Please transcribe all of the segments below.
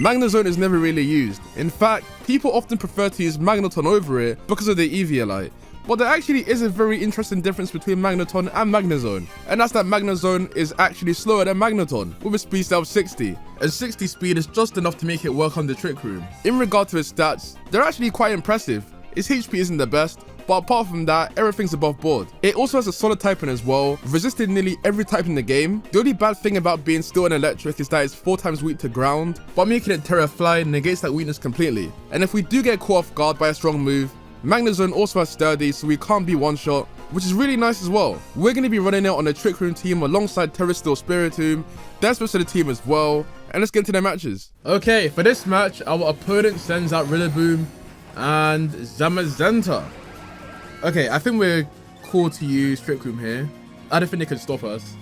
Magnezone is never really used. In fact, people often prefer to use Magneton over it because of the Eviolite. But there actually is a very interesting difference between Magneton and Magnezone, and that's that Magnezone is actually slower than Magneton, with a speed stat of 60, and 60 speed is just enough to make it work on the Trick Room. In regard to its stats, they're actually quite impressive. Its HP isn't the best, but apart from that, everything's above board. It also has a solid typing as well, resisting nearly every type in the game. The only bad thing about being steel and electric is that it's 4 times weak to ground, but making it Terra Fly negates that weakness completely. And if we do get caught off guard by a strong move, Magnezone also has Sturdy, so we can't be one-shot, which is really nice as well. We're going to be running it on the Trick Room team alongside Terrestrial Spiritomb, that's most of the team as well, and let's get into their matches. Okay, for this match, our opponent sends out Rillaboom and Zamazenta. Okay, I think we're cool to use Trick Room here. I don't think they can stop us.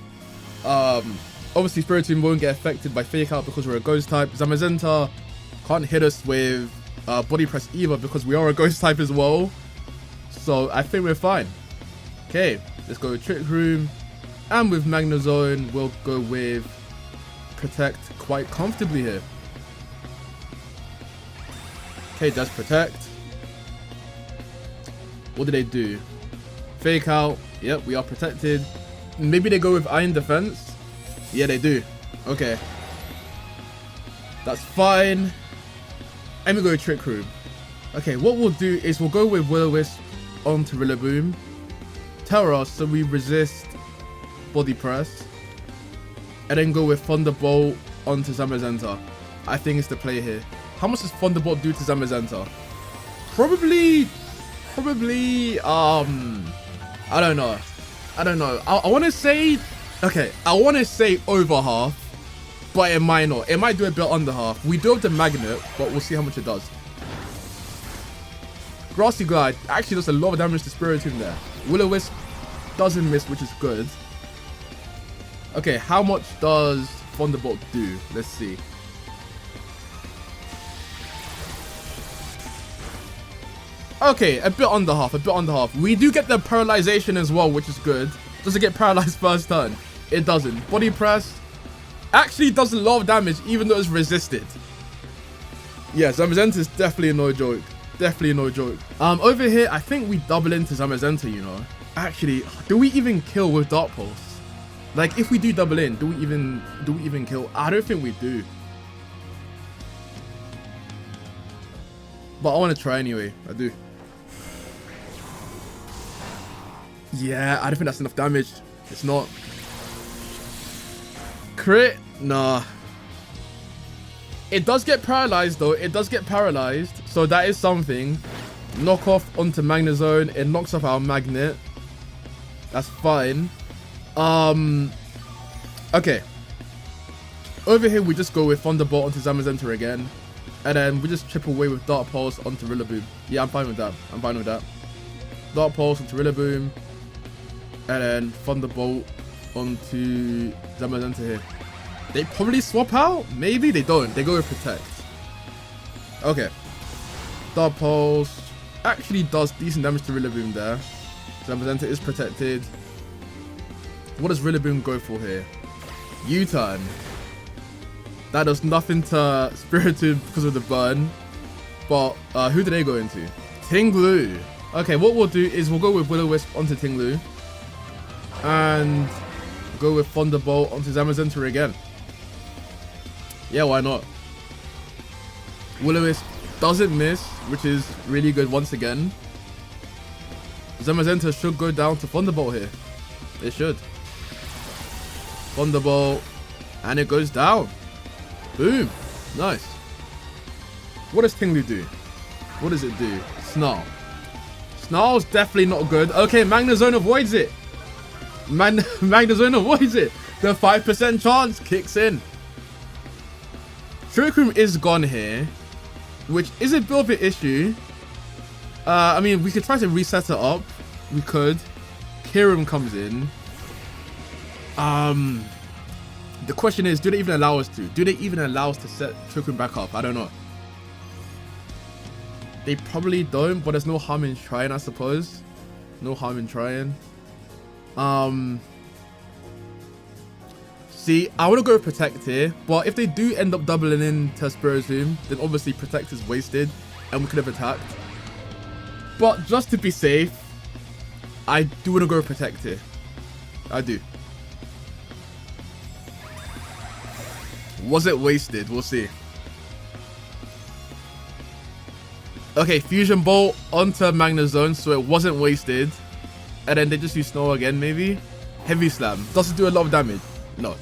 Obviously, Spiritomb won't get affected by Fake Out because we're a Ghost type. Zamazenta can't hit us with Body Press either because we are a Ghost type as well. So I think we're fine. Okay, let's go with Trick Room. And with Magnezone, we'll go with Protect quite comfortably here. Okay, that's Protect. What do they do? Fake Out. Yep, we are protected. Maybe they go with Iron Defense. Yeah, they do. Okay. That's fine. And we go with Trick Room. Okay, what we'll do is we'll go with Will-O-Wisp onto Rillaboom. Terra, so we resist Body Press. And then go with Thunderbolt onto Zamazenta. I think it's the play here. How much does Thunderbolt do to Zamazenta? Probably, I don't know. I want to say, okay, I want to say over half, but it might not. It might do a bit under half. We do have the Magnet, but we'll see how much it does. Grassy Glide actually does a lot of damage to Spiritomb there. Will-O-Wisp doesn't miss, which is good. Okay, how much does Thunderbolt do? Let's see. Okay, a bit under half, We do get the paralyzation as well, which is good. Does it get paralyzed first turn? It doesn't. Body Press actually does a lot of damage, even though it's resisted. Yeah, Zamazenta is definitely no joke. Over here, I think we double into Zamazenta, you know. Actually, do we even kill with Dark Pulse? Like, if we do double in, do we even kill? I don't think we do. But I want to try anyway. I do. Yeah, I don't think that's enough damage. It's not. Crit? Nah. It does get paralyzed though. It does get paralyzed. So that is something. Knock off onto Magnezone. It knocks off our Magnet. That's fine. Okay. Over here we just go with Thunderbolt onto Zamazenta again. And then we just chip away with Dark Pulse onto Rillaboom. Yeah, I'm fine with that. Dark Pulse onto Rillaboom. And then Thunderbolt onto Zamazenta here. They probably swap out? Maybe they don't. They go with Protect. Okay. Dark Pulse actually does decent damage to Rillaboom there. Zamazenta is protected. What does Rillaboom go for here? U-turn. That does nothing to Spiritomb because of the burn. But who do they go into? Tinglu. Okay, what we'll do is we'll go with Will-O-Wisp onto Tinglu. And go with Thunderbolt onto Zamazenta again. Yeah, why not? Will-O-Wisp doesn't miss, which is really good once again. Zamazenta should go down to Thunderbolt here. It should. Thunderbolt. And it goes down. Boom. Nice. What does Tinglu do? What does it do? Snarl. Snarl's definitely not good. Okay, Magnezone avoids it. Magnezone avoids it. The 5% chance kicks in. Trick Room is gone here, which is a bit of an issue. I mean, we could try to reset it up. We could. Kirim comes in. The question is, do they even allow us to? Do they even allow us to set Trick Room back up? I don't know. They probably don't, but there's no harm in trying, I suppose. No harm in trying. See, I want to go Protect here, but if they do end up doubling into Spiritomb, then obviously Protect is wasted, and we could have attacked. But just to be safe, I do want to go Protect here. I do. Was it wasted? We'll see. Okay, Fusion Bolt onto Magnezone, so it wasn't wasted. And then they just use Snow again, maybe. Heavy Slam. Does it do a lot of damage? No.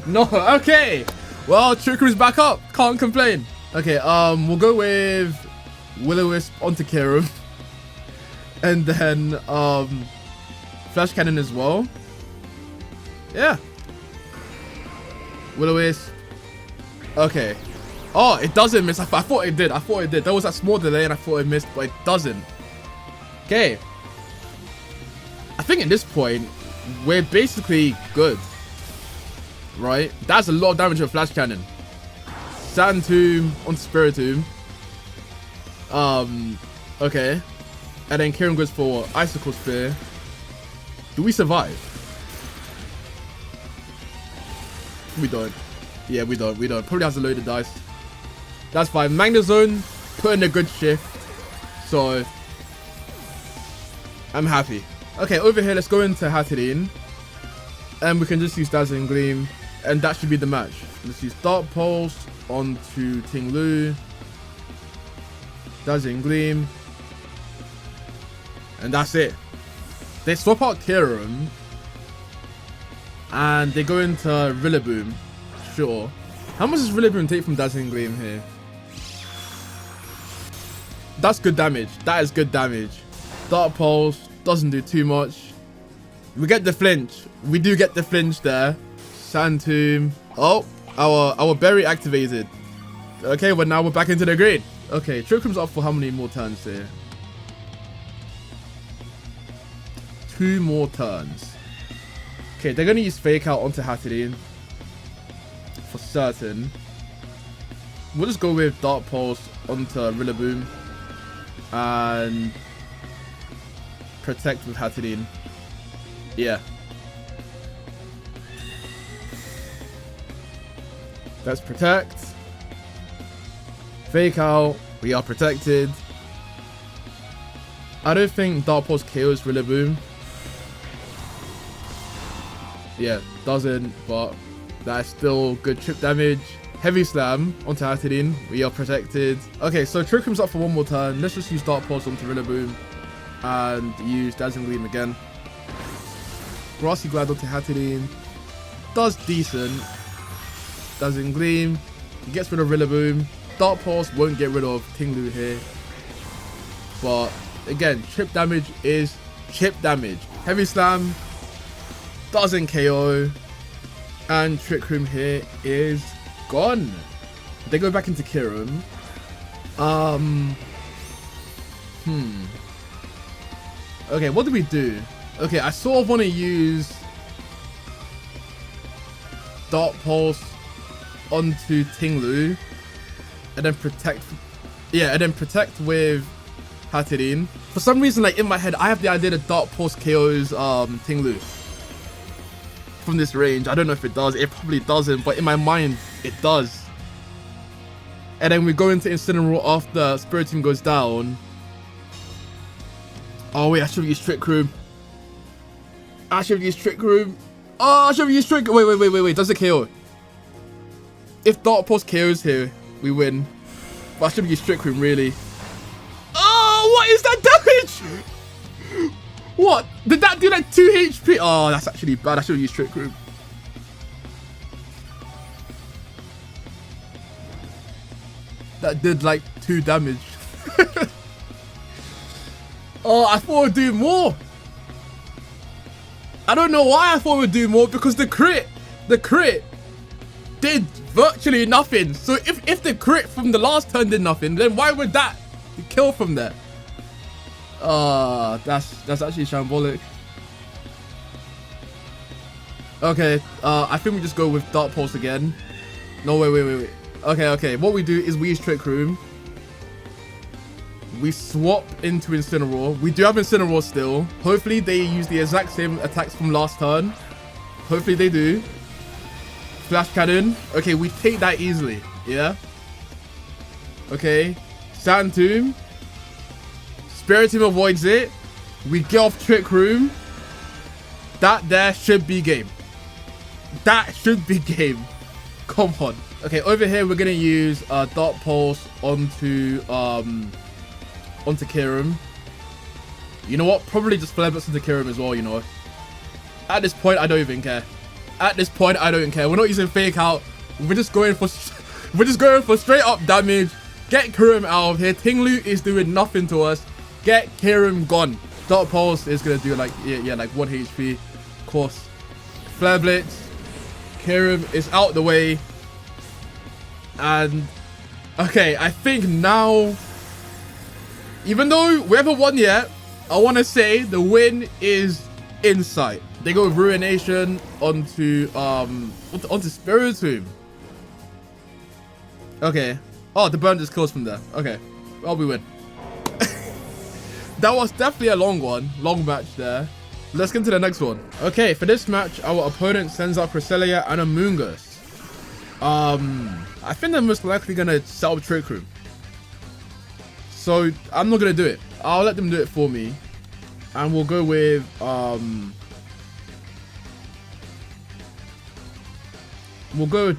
No, okay. Well, Trick Room's back up. Can't complain. Okay, we'll go with Will-O-Wisp onto Kyurem. And then, Flash Cannon as well. Yeah. Will-O-Wisp. Okay. Oh, it doesn't miss. I thought it did. I thought it did. There was that small delay and I thought it missed, but it doesn't. Okay. I think at this point, we're basically good. Right? That's a lot of damage with Flash Cannon. Sand Tomb on Spiritomb. Okay. And then Kyurem goes for Icicle Spear. Do we survive? We don't. Yeah, we don't. We don't. Probably has a load of dice. That's fine. Magnezone put in a good shift. So, I'm happy. Okay, over here, let's go into Hatterene. And we can just use Dazzling Gleam. And that should be the match. Let's use Dark Pulse onto Ting-Lu. Dazzling Gleam. And that's it. They swap out Kyurem. And they go into Rillaboom. Sure. How much does Rillaboom take from Dazzling Gleam here? That's good damage. That is good damage. Dark Pulse doesn't do too much. We get the flinch. We do get the flinch there. Sand Tomb. Oh, our berry activated. Okay, well now we're back into the green. Okay, Trick Room's up for how many more turns here? 2 more turns. Okay, they're gonna use Fake Out onto Hatterene. For certain. We'll just go with Dark Pulse onto Rillaboom. And Protect with Hatterene. Yeah. Let's Protect. Fake Out. We are protected. I don't think Dark Pulse KOs Rillaboom. Yeah, doesn't, but that's still good trip damage. Heavy Slam onto Hatterene. We are protected. Okay, so Trick Room's up for 1 more turn. Let's just use Dark Pulse onto Rillaboom. And use Dazzling Gleam again. Grassy Glide onto Hatterene. Does decent. Dazzling Gleam. Gets rid of Rillaboom. Dark Pulse won't get rid of Ting-Lu here. But again, trip damage is chip damage. Heavy Slam doesn't KO. And Trick Room here is gone. They go back into Kyurem. Okay, what do we do? Okay, I sort of want to use Dark Pulse onto Ting-Lu. And then protect. Yeah, and then protect with Hatterene. For some reason, like in my head, I have the idea that Dark Pulse KOs Ting-Lu from this range. I don't know if it does. It probably doesn't, but in my mind, it does. And then we go into Incineroar after Spiritomb goes down. Oh wait, I should have used Trick Room. I should have used Trick Room. Oh, I should have used Trick. Wait. Does it KO? If Dark Pulse KOs here, we win. But I should have used Trick Room, really. Oh, what is that damage? What? Did that do like 2 HP? Oh, that's actually bad. I should have used Trick Room. That did like 2 damage. Oh, I thought it would do more. I don't know why I thought it would do more, because the crit did virtually nothing. So if the crit from the last turn did nothing, then why would that kill from there? That's actually shambolic. Okay, I think we just go with Dark Pulse again. No, wait. Okay. What we do is we use Trick Room. We swap into Incineroar. We do have Incineroar still. Hopefully they use the exact same attacks from last turn. Hopefully they do. Flash Cannon. Okay, we take that easily. Yeah. Okay. Sand Tomb. Spiritomb avoids it. We get off Trick Room. That there should be game. That should be game. Come on. Okay, over here we're gonna use Dark Pulse onto Kyurem. You know what? Probably just Flare Blitz into Kyurem as well, you know. At this point, I don't even care. At this point, I don't care. We're not using Fake Out. We're just going for straight up damage. Get Kyurem out of here. Tinglu is doing nothing to us. Get Kyurem gone. Dark Pulse is gonna do like like 1 HP. Of course. Flare Blitz. Kyurem is out the way. And okay, I think now, even though we haven't won yet, I want to say the win is in sight. They go with Ruination onto Spiritomb. Okay. Oh, the burn just kills from there. Okay. Well, we win. That was definitely a long one. Long match there. Let's get to the next one. Okay, for this match, our opponent sends out Cresselia and Amoonguss. I think they're most likely gonna set up Trick Room. So I'm not gonna do it. I'll let them do it for me. And we'll go with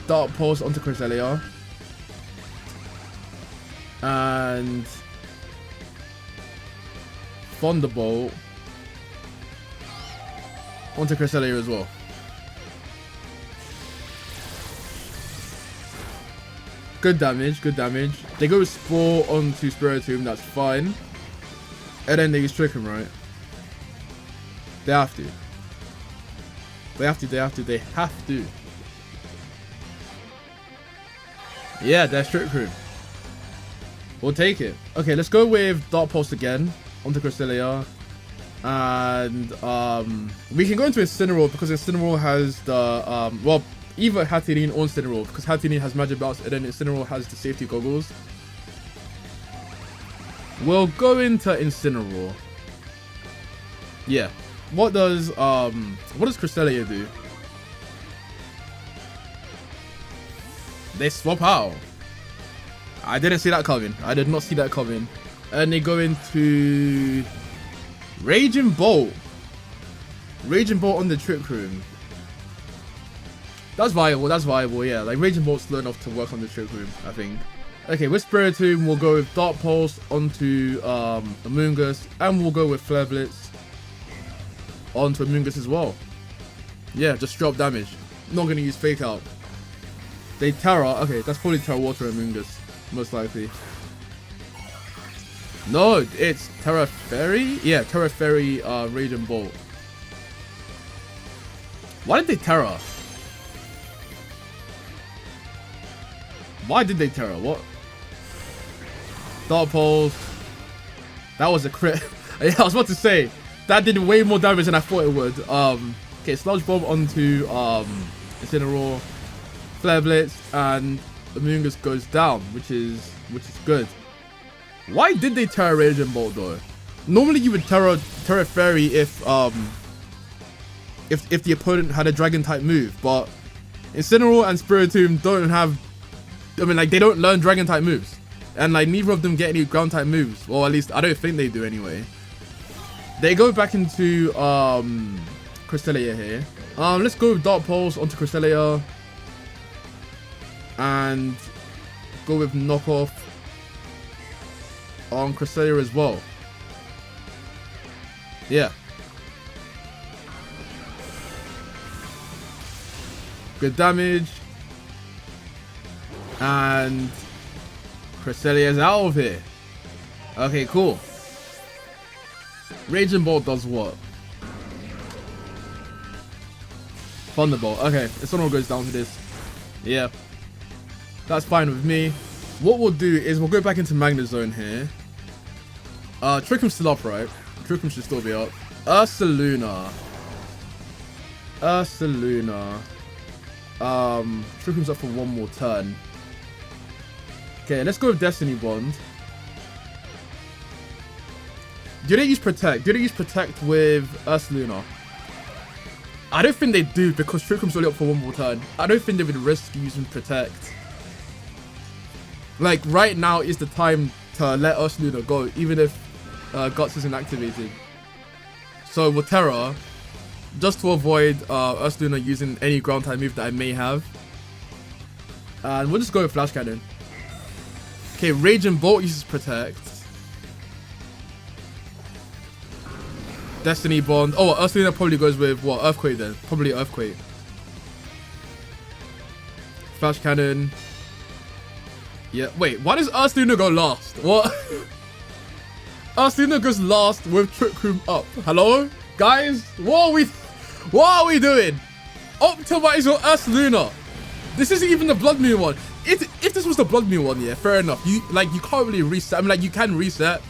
Dark Pulse onto Cresselia. And Thunderbolt onto Cresselia as well. Good damage, good damage. They go with Spore onto Spiritomb, that's fine. And then they use Trick Room, right? They have to. They have to. Yeah, that's Trick Room. We'll take it. Okay, let's go with Dark Pulse again onto Cresselia. And we can go into Incineroar because Incineroar has the well, either Hatterene or Incineroar, because Hatterene has Magic Bounce and then Incineroar has the safety goggles. We'll go into Incineroar. Yeah. What does Cresselia do? They swap out. I didn't see that coming. I did not see that coming. And they go into Raging Bolt. Raging Bolt on the Trick Room. That's viable, yeah. Like, Raging Bolt's slow enough to work on the Trick Room, I think. Okay, with Spiritomb, we'll go with Dark Pulse onto Amoonguss. And we'll go with Flare Blitz onto Amoonguss as well. Yeah, just straight up damage. Not going to use Fake Out. They Terra. Okay, that's probably Terra Water Amoonguss, most likely. No, it's Terra Fairy? Yeah, Terra Fairy Raging Bolt. Why did they Terra? Why did they Terra? What? Dark Pulse. That was a crit. Yeah, I was about to say that did way more damage than I thought it would. Okay, Sludge Bomb onto Incineroar, Flare Blitz, and Amoonguss goes down, which is good. Why did they Terra Raging Bolt though? Normally you would Terra Fairy if the opponent had a Dragon type move, but Incineroar and Spiritomb don't have. I mean, like, they don't learn Dragon type moves, and like neither of them get any Ground type moves. Well, at least I don't think they do anyway. They go back into Cresselia here. Let's go with Dark Pulse onto Cresselia and go with Knockoff on Cresselia as well. Yeah. Good damage. And Cresselia's out of here. Okay, cool. Raging Bolt does what? Thunderbolt. Okay, this one all goes down to this. Yeah. That's fine with me. What we'll do is we'll go back into Magnezone here. Trick Room's still up, right? Trick Room should still be up. Ursaluna. Trick Room's up for one more turn. Okay, let's go with Destiny Bond. Do they use Protect? Do they use Protect with Ursaluna? I don't think they do because Trick Room's only up for one more turn. I don't think they would risk using Protect. Like, right now is the time to let Ursaluna go, even if Guts isn't activated. So with Terra, just to avoid Ursaluna using any ground type move that I may have. And we'll just go with Flash Cannon. Okay, Raging Bolt uses Protect. Destiny Bond. Oh, Ursaluna probably goes with what? Earthquake then. Probably Earthquake. Flash Cannon. Yeah, wait, why does Ursaluna go last? What? Ursaluna goes last with Trick Room up. Hello? Guys? What are we doing? Optimize your Ursaluna. This isn't even the Blood Moon one. If this was the Blood Moon one, yeah, fair enough. You can't really reset. I mean, like, you can reset,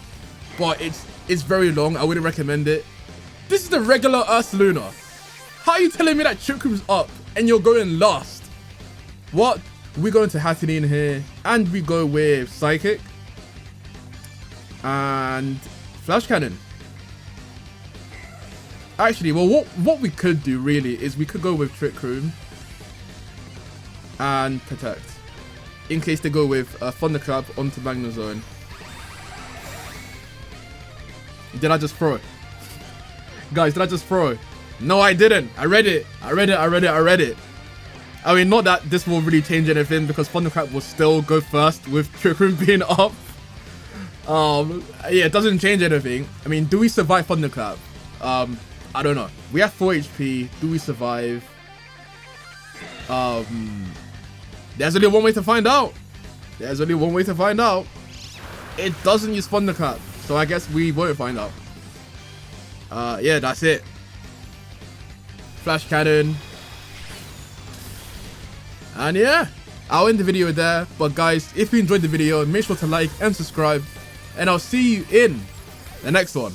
but it's very long. I wouldn't recommend it. This is the regular Ursaluna. How are you telling me that Trick Room's up and you're going last? What? We go into Hatterene here, and we go with Psychic and Flash Cannon. Actually, well, what we could do really is we could go with Trick Room and Protect in case they go with Thunderclap onto Magnezone. Did I just throw it? Guys, did I just throw it? No, I didn't. I read it. I read it. I mean, not that this will really change anything because Thunderclap will still go first with Trick Room being up. Yeah, it doesn't change anything. I mean, do we survive Thunderclap? I don't know. We have 4 HP. Do we survive? There's only one way to find out. It doesn't use Thunderclap, so I guess we won't find out. Yeah, that's it. Flash Cannon. And yeah, I'll end the video there. But guys, if you enjoyed the video, make sure to like and subscribe. And I'll see you in the next one.